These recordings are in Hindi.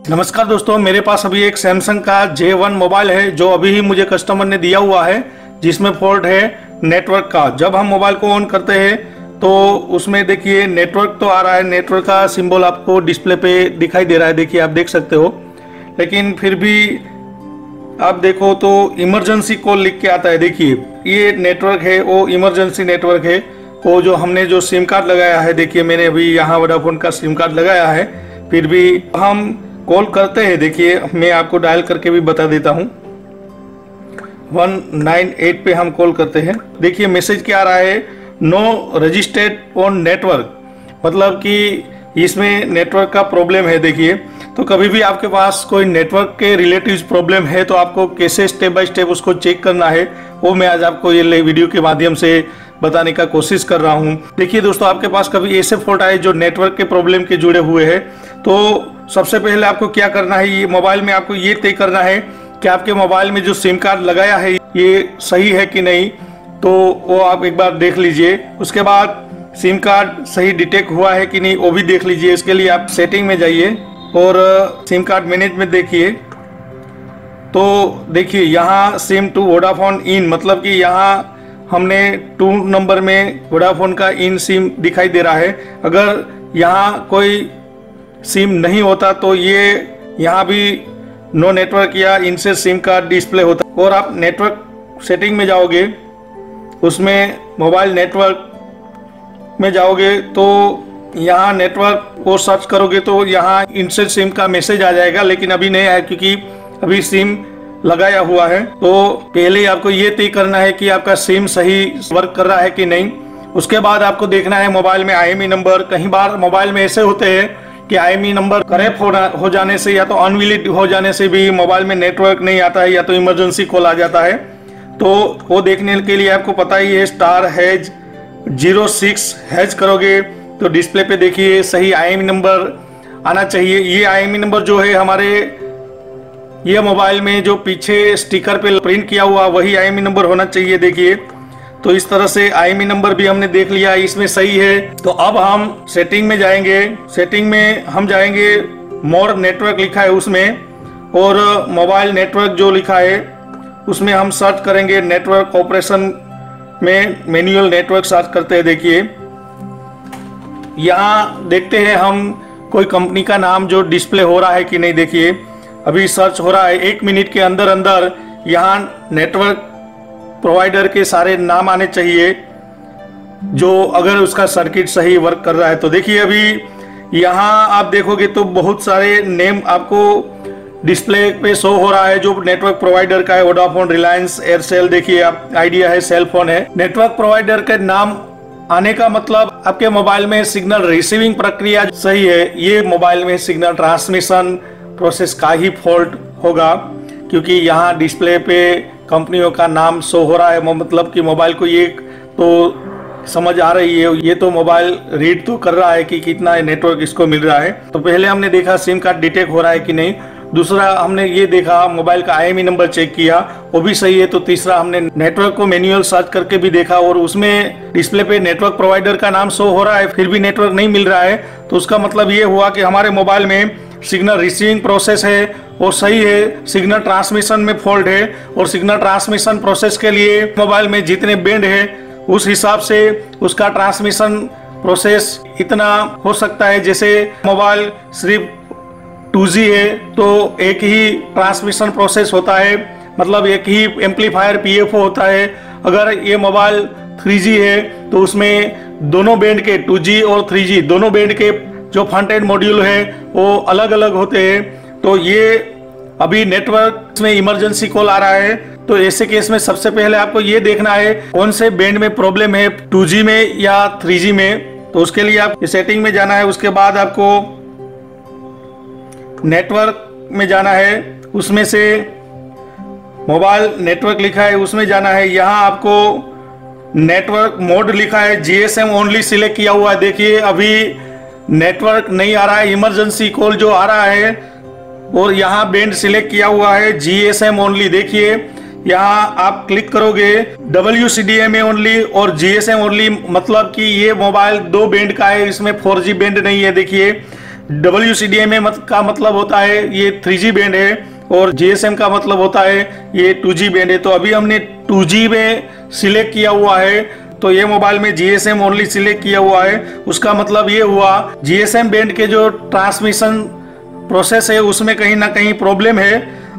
नमस्कार दोस्तों, मेरे पास अभी एक सैमसंग का J1 मोबाइल है जो अभी ही मुझे कस्टमर ने दिया हुआ है, जिसमें फॉल्ट है नेटवर्क का। जब हम मोबाइल को ऑन करते हैं तो उसमें देखिए नेटवर्क तो आ रहा है, नेटवर्क का सिंबल आपको डिस्प्ले पे दिखाई दे रहा है, देखिए आप देख सकते हो। लेकिन फिर भी आप देखो तो इमरजेंसी कॉल लिख के आता है। देखिए ये नेटवर्क है, वो इमरजेंसी नेटवर्क है। वो जो हमने जो सिम कार्ड लगाया है, देखिए मैंने अभी यहाँ वोडाफोन का सिम कार्ड लगाया है, फिर भी हम कॉल करते हैं। देखिए मैं आपको डायल करके भी बता देता हूँ। 198 पे हम कॉल करते हैं। देखिए मैसेज क्या आ रहा है, नो रजिस्टर्ड ऑन नेटवर्क, मतलब कि इसमें नेटवर्क का प्रॉब्लम है। देखिए तो कभी भी आपके पास कोई नेटवर्क के रिलेटिव प्रॉब्लम है तो आपको कैसे स्टेप बाय स्टेप उसको चेक करना है, वो मैं आज आपको ये वीडियो के माध्यम से बताने का कोशिश कर रहा हूं। देखिए दोस्तों, आपके पास कभी ऐसे फॉल्ट आए जो नेटवर्क के प्रॉब्लम के जुड़े हुए हैं, तो सबसे पहले आपको क्या करना है, ये मोबाइल में आपको ये तय करना है कि आपके मोबाइल में जो सिम कार्ड लगाया है ये सही है कि नहीं, तो वो आप एक बार देख लीजिए। उसके बाद सिम कार्ड सही डिटेक्ट हुआ है कि नहीं वो भी देख लीजिए। इसके लिए आप सेटिंग में जाइए और सिम कार्ड मैनेजमेंट देखिए। तो देखिए यहाँ सिम टू वोडाफोन इन, मतलब कि यहाँ हमने 2 नंबर में वोडाफोन का इन सिम दिखाई दे रहा है। अगर यहाँ कोई सिम नहीं होता तो ये यहाँ भी नो नेटवर्क या इनसे सिम कार्ड डिस्प्ले होता। और आप नेटवर्क सेटिंग में जाओगे, उसमें मोबाइल नेटवर्क में जाओगे तो यहाँ नेटवर्क को सर्च करोगे तो यहाँ इनसे सिम का मैसेज आ जाएगा, लेकिन अभी नहीं आया क्योंकि अभी सिम लगाया हुआ है। तो पहले आपको ये तय करना है कि आपका सिम सही वर्क कर रहा है कि नहीं। उसके बाद आपको देखना है मोबाइल में IMEI नंबर। कई बार मोबाइल में ऐसे होते हैं कि IMEI नंबर करप्ट हो जाने से या तो अनवैलिड हो जाने से भी मोबाइल में नेटवर्क नहीं आता है या तो इमरजेंसी कॉल आ जाता है। तो वो देखने के लिए आपको पता ही है, *#06# करोगे तो डिस्प्ले पे देखिए सही IMEI नंबर आना चाहिए। ये IMEI नंबर जो है हमारे ये मोबाइल में जो पीछे स्टिकर पे प्रिंट किया हुआ वही IMEI नंबर होना चाहिए। देखिए तो इस तरह से IMEI नंबर भी हमने देख लिया, इसमें सही है। तो अब हम सेटिंग में जाएंगे। सेटिंग में हम जाएंगे, मोर नेटवर्क लिखा है उसमें, और मोबाइल नेटवर्क जो लिखा है उसमें हम सर्च करेंगे। नेटवर्क ऑपरेशन में मैनुअल नेटवर्क सर्च करते हैं। देखिए यहाँ देखते हैं हम कोई कंपनी का नाम जो डिस्प्ले हो रहा है कि नहीं। देखिए अभी सर्च हो रहा है, 1 मिनट के अंदर अंदर यहाँ नेटवर्क प्रोवाइडर के सारे नाम आने चाहिए जो अगर उसका सर्किट सही वर्क कर रहा है। तो देखिए अभी यहाँ आप देखोगे तो बहुत सारे नेम आपको डिस्प्ले पे शो हो रहा है जो नेटवर्क प्रोवाइडर का है। वोडाफोन, रिलायंस, एयरसेल, देखिए आप आइडिया है, सेल फोन है। नेटवर्क प्रोवाइडर के नाम आने का मतलब आपके मोबाइल में सिग्नल रिसीविंग प्रक्रिया सही है। ये मोबाइल में सिग्नल ट्रांसमिशन प्रोसेस का ही फॉल्ट होगा, क्योंकि यहाँ डिस्प्ले पे कंपनियों का नाम शो हो रहा है। मतलब कि मोबाइल को ये तो समझ आ रही है, ये तो मोबाइल रीड तो कर रहा है कि कितना नेटवर्क इसको मिल रहा है। तो पहले हमने देखा सिम कार्ड डिटेक्ट हो रहा है कि नहीं। दूसरा हमने ये देखा मोबाइल का IMEI नंबर चेक किया, वो भी सही है। तो तीसरा हमने नेटवर्क को मैनुअल सर्च करके भी देखा और उसमें डिस्प्ले पे नेटवर्क प्रोवाइडर का नाम शो हो रहा है, फिर भी नेटवर्क नहीं मिल रहा है। तो उसका मतलब ये हुआ कि हमारे मोबाइल में सिग्नल रिसीविंग प्रोसेस है वो सही है, सिग्नल ट्रांसमिशन में फॉल्ट है। और सिग्नल ट्रांसमिशन प्रोसेस के लिए मोबाइल में जितने बैंड है उस हिसाब से उसका ट्रांसमिशन प्रोसेस इतना हो सकता है। जैसे मोबाइल सिर्फ 2G है तो एक ही ट्रांसमिशन प्रोसेस होता है, मतलब एक ही एम्पलीफायर PFO होता है। अगर ये मोबाइल 3G है तो उसमें दोनों बैंड के 2G और 3G दोनों बैंड के जो फ्रंट एंड मॉड्यूल है वो अलग अलग होते हैं। तो ये अभी नेटवर्क में इमरजेंसी कॉल आ रहा है, तो ऐसे केस में सबसे पहले आपको ये देखना है कौन से बैंड में प्रॉब्लम है, 2G में या 3G में। तो उसके लिए आप सेटिंग में जाना है। उसके बाद आपको नेटवर्क में जाना है, उसमें से मोबाइल नेटवर्क लिखा है उसमें जाना है। यहाँ आपको नेटवर्क मोड लिखा है, GSM ओनली सिलेक्ट किया हुआ है। देखिए अभी नेटवर्क नहीं आ रहा है, इमरजेंसी कॉल जो आ रहा है, और यहाँ बैंड सिलेक्ट किया हुआ है GSM ओनली। देखिए यहाँ आप क्लिक करोगे WCDMA ओनली और GSM ओनली, मतलब कि ये मोबाइल 2 बैंड का है, इसमें 4G बैंड नहीं है। देखिए WCDMA का मतलब होता है ये 3G बैंड है, और GSM का मतलब होता है ये 2G बैंड है। तो अभी हमने 2G में सिलेक्ट किया हुआ है, तो ये मोबाइल में GSM ओनली सिलेक्ट किया हुआ है। उसका मतलब ये हुआ GSM बैंड के जो ट्रांसमिशन प्रोसेस है उसमें कहीं ना कहीं प्रॉब्लम है।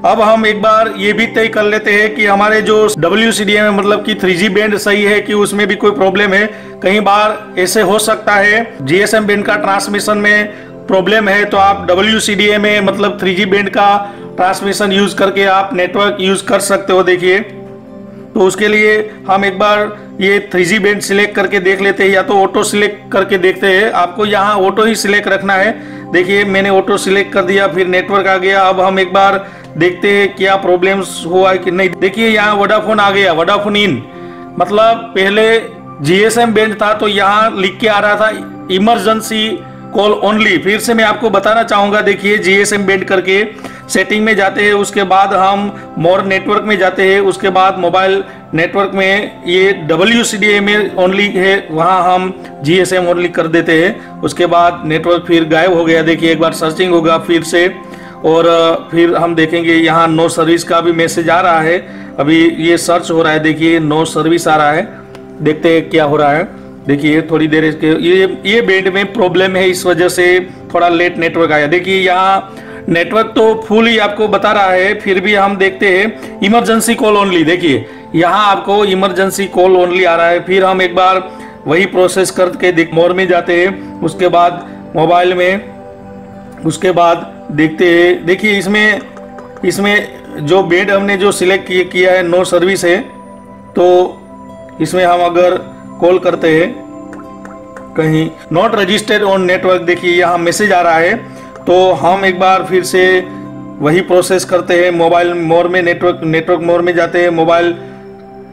अब हम एक बार ये भी तय कर लेते हैं कि हमारे जो WCDMA मतलब कि 3G बैंड सही है कि उसमें भी कोई प्रॉब्लम है। कई बार ऐसे हो सकता है GSM बैंड का ट्रांसमिशन में प्रॉब्लम है, तो आप WCDMA मतलब 3G बैंड का ट्रांसमिशन यूज करके आप नेटवर्क यूज कर सकते हो। देखिए, तो उसके लिए हम एक बार ये 3G बैंड सिलेक्ट करके देख लेते हैं, या तो ऑटो सिलेक्ट करके देखते हैं। आपको यहाँ ऑटो ही सिलेक्ट रखना है। देखिए, मैंने ऑटो सिलेक्ट कर दिया, फिर नेटवर्क आ गया। अब हम एक बार देखते हैं क्या प्रॉब्लम्स हुआ है कि नहीं। देखिए, यहाँ वोडाफोन आ गया, वोडाफोन इन, मतलब पहले GSM बैंड था तो यहाँ लिख के आ रहा था इमरजेंसी कॉल ओनली। फिर से मैं आपको बताना चाहूंगा, देखिए GSM बैंड करके सेटिंग में जाते हैं, उसके बाद हम मोर नेटवर्क में जाते हैं, उसके बाद मोबाइल नेटवर्क में ये WCDMA ओनली है, वहां हम GSM ओनली कर देते हैं। उसके बाद नेटवर्क फिर गायब हो गया। देखिए, एक बार सर्चिंग होगा फिर से, और फिर हम देखेंगे यहाँ नो सर्विस का भी मैसेज आ रहा है। अभी ये सर्च हो रहा है, देखिए नो सर्विस आ रहा है। देखते हैं क्या हो रहा है। देखिए, थोड़ी देर इसके ये बैंड में प्रॉब्लम है, इस वजह से थोड़ा लेट नेटवर्क आया। देखिए, यहाँ नेटवर्क तो फुल ही आपको बता रहा है, फिर भी हम देखते हैं इमरजेंसी कॉल ओनली। देखिए, यहाँ आपको इमरजेंसी कॉल ओनली आ रहा है। फिर हम एक बार वही प्रोसेस करके मोर में जाते हैं, उसके बाद मोबाइल में, उसके बाद देखते हैं। देखिए, इसमें जो बैंड हमने जो सिलेक्ट किया है नो सर्विस है, तो इसमें हम अगर कॉल करते हैं कहीं नॉट रजिस्टर्ड ऑन नेटवर्क, देखिए यहाँ मैसेज आ रहा है। तो हम एक बार फिर से वही प्रोसेस करते हैं, मोबाइल मोर में नेटवर्क मोर में जाते हैं। मोबाइल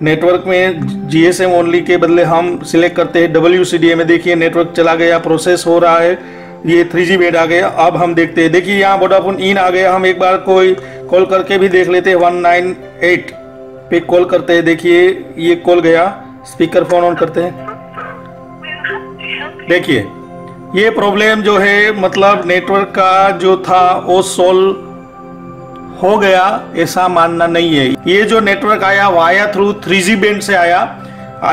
नेटवर्क में GSM ओनली के बदले हम सिलेक्ट करते हैं WCDMA। देखिए, नेटवर्क चला गया, प्रोसेस हो रहा है, ये 3G बैंड आ गया। अब हम देखते हैं, देखिए यहाँ वोडाफोन इन आ गया। हम एक बार कोई कॉल करके भी देख लेते हैं, 198 पे कॉल करते हैं। देखिए, ये कॉल गया, स्पीकर फोन ऑन करते हैं। देखिए, ये प्रॉब्लम जो है मतलब नेटवर्क का जो था वो सोल्व हो गया, ऐसा मानना नहीं है। ये जो नेटवर्क आया वाया थ्रू 3G बैंड से आया,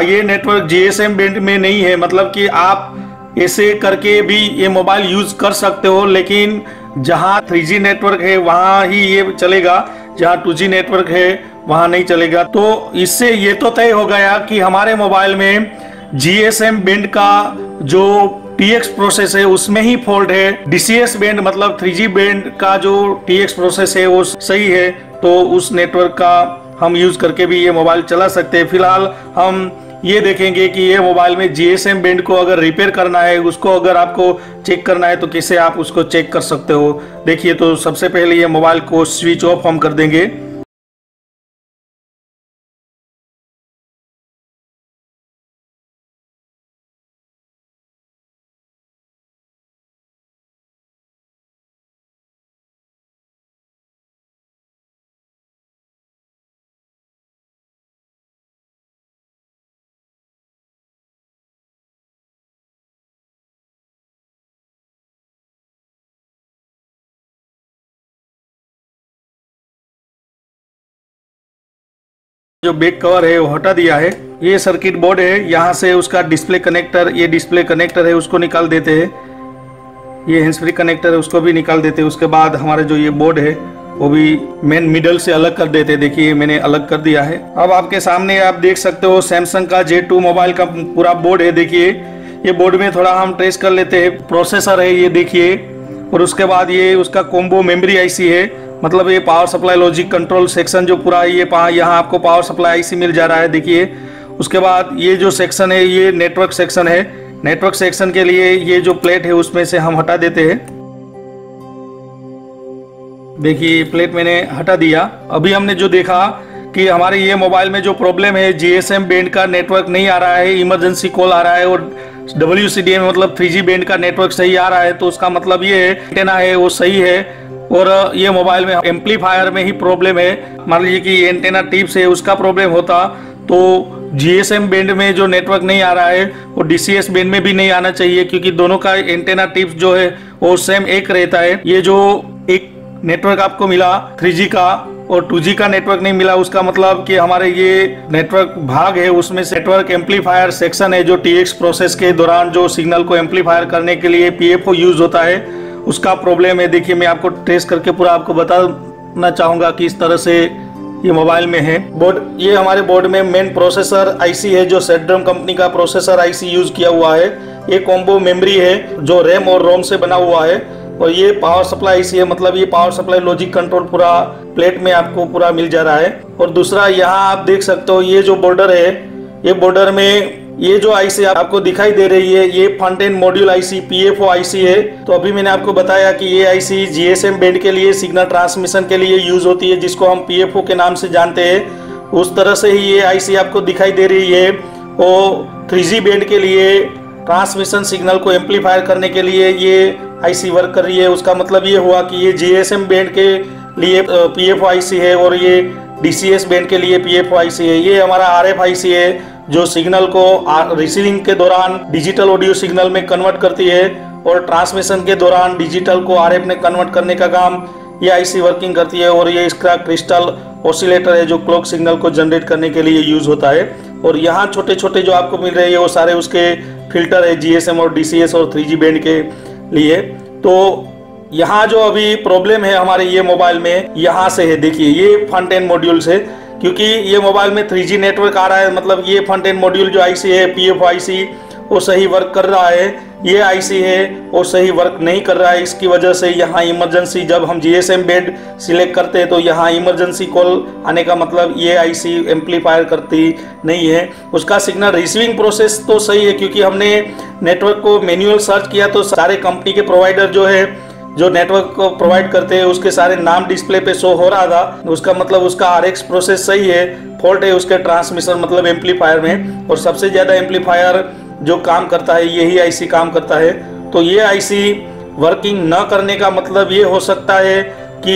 ये नेटवर्क GSM बैंड में नहीं है। मतलब कि आप ऐसे करके भी ये मोबाइल यूज कर सकते हो, लेकिन जहां 3G नेटवर्क है वहां ही ये चलेगा, जहां 2G नेटवर्क है वहां नहीं चलेगा। तो इससे ये तो तय हो गया कि हमारे मोबाइल में GSM बैंड का जो TX प्रोसेस है उसमें ही फॉल्ट है। DCS बैंड मतलब 3G बैंड का जो TX प्रोसेस है वो सही है, तो उस नेटवर्क का हम यूज करके भी ये मोबाइल चला सकते हैं। फिलहाल हम ये देखेंगे कि ये मोबाइल में GSM बैंड को अगर रिपेयर करना है, उसको अगर आपको चेक करना है तो कैसे आप उसको चेक कर सकते हो। देखिए, तो सबसे पहले ये मोबाइल को स्विच ऑफ हम कर देंगे। जो बैक कवर है वो हटा दिया है। ये सर्किट बोर्ड है, यहाँ से उसका डिस्प्ले कनेक्टर, ये डिस्प्ले कनेक्टर है उसको निकाल देते हैं। ये हैंड्स फ्री कनेक्टर है उसको भी निकाल देते हैं। उसके बाद हमारे जो ये बोर्ड है वो भी मेन मिडल से अलग कर देते हैं। देखिए, मैंने अलग कर दिया है। अब आपके सामने आप देख सकते हो सैमसंग का J2 मोबाइल का पूरा बोर्ड है। देखिए, ये बोर्ड में थोड़ा हम ट्रेस कर लेते हैं। प्रोसेसर है ये देखिए, और उसके बाद ये उसका कॉम्बो मेमोरी IC है, मतलब ये power supply logic control section जो पूरा ये यहाँ आपको पावर सप्लाई IC मिल जा रहा है। देखिए, उसके बाद ये जो सेक्शन है ये नेटवर्क सेक्शन है। नेटवर्क सेक्शन के लिए ये जो प्लेट है उसमें से हम हटा देते हैं। देखिए, प्लेट मैंने हटा दिया। अभी हमने जो देखा कि हमारे ये मोबाइल में जो प्रॉब्लम है GSM बैंड का नेटवर्क नहीं आ रहा है, इमरजेंसी कॉल आ रहा है, और WCDMA मतलब 3G बैंड का नेटवर्क सही आ रहा है। तो उसका मतलब ये है एंटेना है वो सही है, और ये मोबाइल में एम्पलीफायर में ही प्रॉब्लम है। मान लीजिए कि एंटेना टिप्स है उसका प्रॉब्लम होता तो GSM बैंड में जो नेटवर्क नहीं आ रहा है वो DCS बैंड में भी नहीं आना चाहिए, क्योंकि दोनों का एंटेना टिप्स जो है वो सेम एक रहता है। ये जो एक नेटवर्क आपको मिला 3G का और 2G का नेटवर्क नहीं मिला, उसका मतलब कि हमारे ये नेटवर्क भाग है उसमें से नेटवर्क एम्पलीफायर सेक्शन है, जो TX प्रोसेस के दौरान जो सिग्नल को एम्पलीफायर करने के लिए PFO यूज होता है, उसका प्रॉब्लम है। देखिए मैं आपको टेस्ट करके पूरा आपको बताना चाहूंगा कि इस तरह से ये मोबाइल में है। बोर्ड, ये हमारे बोर्ड में मेन प्रोसेसर IC है जो सेड्रम कंपनी का प्रोसेसर IC यूज किया हुआ है। ये कॉम्बो मेमोरी है जो रैम और रोम से बना हुआ है, और ये पावर सप्लाई IC है, मतलब ये पावर सप्लाई लॉजिक कंट्रोल पूरा प्लेट में आपको पूरा मिल जा रहा है। और दूसरा यहाँ आप देख सकते हो ये जो बॉर्डर है, ये बॉर्डर में ये जो IC आपको दिखाई दे रही है ये front end module IC PFO IC है। तो अभी मैंने आपको बताया कि ये IC GSM बैंड के लिए सिग्नल ट्रांसमिशन के लिए यूज होती है, जिसको हम PFO के नाम से जानते हैं। उस तरह से ही ये IC आपको दिखाई दे रही है। वो 3G बैंड के लिए ट्रांसमिशन सिग्नल को एम्पलीफायर करने के लिए ये IC वर्क कर रही है। उसका मतलब ये हुआ कि ये GSM बैंड के लिए PFO IC है और ये DCS बैंड के लिए PFO IC है। ये हमारा RF IC है जो सिग्नल को रिसीविंग के दौरान डिजिटल ऑडियो सिग्नल में कन्वर्ट करती है, और ट्रांसमिशन के दौरान डिजिटल को RF में कन्वर्ट करने का काम ये IC वर्किंग करती है। और ये इसका क्रिस्टल ऑसिलेटर है जो क्लॉक सिग्नल को जनरेट करने के लिए यूज होता है। और यहाँ छोटे छोटे जो आपको मिल रहे हैं वो सारे उसके फिल्टर है GSM और DCS और 3G बैंड के लिए। तो यहाँ जो अभी प्रॉब्लम है हमारे ये मोबाइल में यहाँ से है, देखिए ये फ्रंट एंड मॉड्यूल से, क्योंकि ये मोबाइल में 3G नेटवर्क आ रहा है, मतलब ये फ्रंट एंड मॉड्यूल जो IC है PFO IC वो सही वर्क कर रहा है, ये IC है वो सही वर्क नहीं कर रहा है। इसकी वजह से यहाँ इमरजेंसी, जब हम GSM बैंड सिलेक्ट करते हैं तो यहाँ इमरजेंसी कॉल आने का मतलब ये IC एम्पलीफायर करती नहीं है। उसका सिग्नल रिसीविंग प्रोसेस तो सही है, क्योंकि हमने नेटवर्क को मैन्युअल सर्च किया तो सारे कंपनी के प्रोवाइडर जो है जो नेटवर्क को प्रोवाइड करते हैं उसके सारे नाम डिस्प्ले पे शो हो रहा था। उसका मतलब उसका RX प्रोसेस सही है, फॉल्ट है उसके ट्रांसमिशन मतलब एम्पलीफायर में। और सबसे ज्यादा एम्पलीफायर जो काम करता है यही IC काम करता है। तो ये IC वर्किंग न करने का मतलब ये हो सकता है कि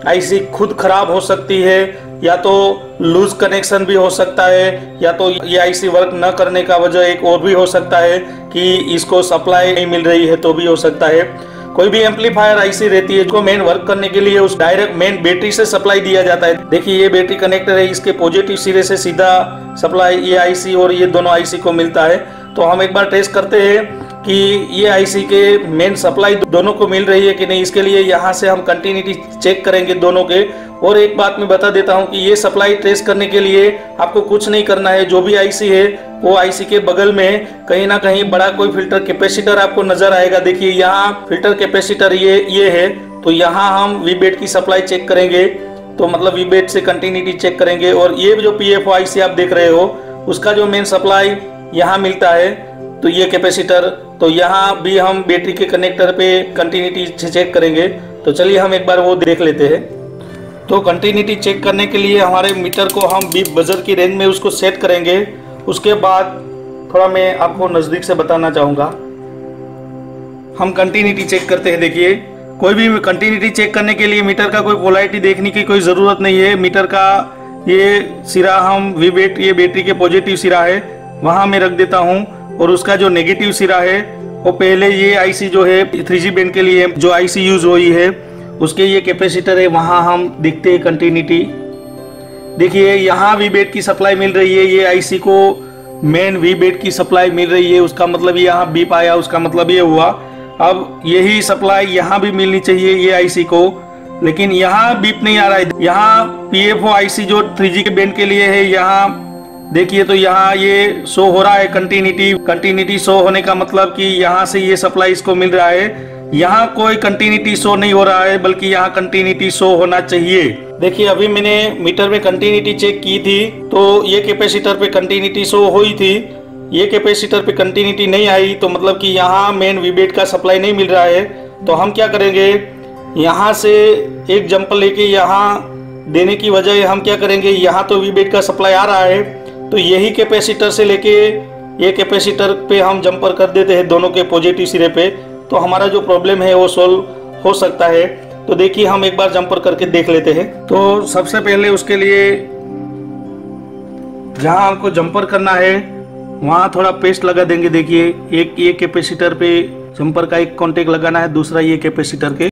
IC खुद खराब हो सकती है, या तो लूज कनेक्शन भी हो सकता है, या तो ये IC वर्क न करने का वजह एक और भी हो सकता है कि इसको सप्लाई नहीं मिल रही है, तो भी हो सकता है। कोई भी एम्पलीफायर IC रहती है जो मेन वर्क करने के लिए उस डायरेक्ट मेन बैटरी से सप्लाई दिया जाता है। देखिए ये बैटरी कनेक्टर है, इसके पॉजिटिव सिरे से सीधा सप्लाई ये IC और ये दोनों IC को मिलता है। तो हम एक बार टेस्ट करते हैं कि ये IC के मेन सप्लाई दोनों को मिल रही है कि नहीं। इसके लिए यहाँ से हम कंटिन्यूटी चेक करेंगे दोनों के। और एक बात मैं बता देता हूँ कि ये सप्लाई ट्रेस करने के लिए आपको कुछ नहीं करना है। जो भी IC है वो IC के बगल में कहीं ना कहीं बड़ा कोई फिल्टर कैपेसिटर आपको नजर आएगा। देखिए यहाँ फिल्टर कैपेसिटर ये है, तो यहाँ हम वीबेट की सप्लाई चेक करेंगे, तो मतलब वीबेट से कंटिन्यूटी चेक करेंगे। और ये जो PFO IC आप देख रहे हो उसका जो मेन सप्लाई यहाँ मिलता है, तो ये कैपेसिटर, तो यहाँ भी हम बैटरी के कनेक्टर पे कंटिन्यूटी चेक करेंगे। तो चलिए हम एक बार वो देख लेते हैं। तो कंटिन्यूटी चेक करने के लिए हमारे मीटर को हम बीप बजर की रेंज में उसको सेट करेंगे। उसके बाद थोड़ा मैं आपको नज़दीक से बताना चाहूँगा। हम कंटिन्यूटी चेक करते हैं। देखिए कोई भी कंटिन्यूटी चेक करने के लिए मीटर का कोई पोलैरिटी देखने की कोई ज़रूरत नहीं है। मीटर का ये सिरा हम वीबेट, ये बैटरी के पॉजिटिव सिरा है वहाँ मैं रख देता हूँ, और उसका जो नेगेटिव सिरा है वो पहले ये IC जो है 3G बैंड के लिए जो IC यूज हुई है उसके ये कैपेसिटर है, वहाँ हम देखते हैं कंटिन्यूटी। देखिए यहाँ वीबेट की सप्लाई मिल रही है, ये IC को मेन वीबेट की सप्लाई मिल रही है। उसका मतलब यहाँ बीप आया, उसका मतलब ये हुआ। अब यही सप्लाई यहाँ भी मिलनी चाहिए ये IC को, लेकिन यहाँ बीप नहीं आ रहा है। यहाँ PFO IC जो 3G के बैंड के लिए है, यहाँ देखिए तो यहाँ ये शो हो रहा है कंटिन्यूटी शो होने का मतलब कि यहाँ से ये सप्लाई इसको मिल रहा है। यहाँ कोई कंटिन्यूटी शो नहीं हो रहा है, बल्कि यहाँ कंटिन्यूटी शो होना चाहिए। देखिए अभी मैंने मीटर में कंटिन्यूटी चेक की थी, तो ये कैपेसिटर पे कंटिन्यूटी शो हुई थी, ये कैपेसिटर पे कंटिन्यूटी नहीं आई, तो मतलब कि यहाँ मेन वीबेट का सप्लाई नहीं मिल रहा है। तो हम क्या करेंगे, यहाँ से एक जंपर लेके यहाँ देने की वजह हम क्या करेंगे, यहाँ तो वीबेट का सप्लाई आ रहा है, तो यही कैपेसिटर से लेके ये कैपेसिटर पे हम जंपर कर देते हैं दोनों के पॉजिटिव सिरे पे, तो हमारा जो प्रॉब्लम है वो सोल्व हो सकता है। तो देखिए हम एक बार जंपर करके देख लेते हैं। तो सबसे पहले उसके लिए जहां आपको जंपर करना है वहां थोड़ा पेस्ट लगा देंगे। देखिए एक ये कैपेसिटर पे जंपर का एक कॉन्टेक्ट लगाना है, दूसरा ये कैपेसिटर के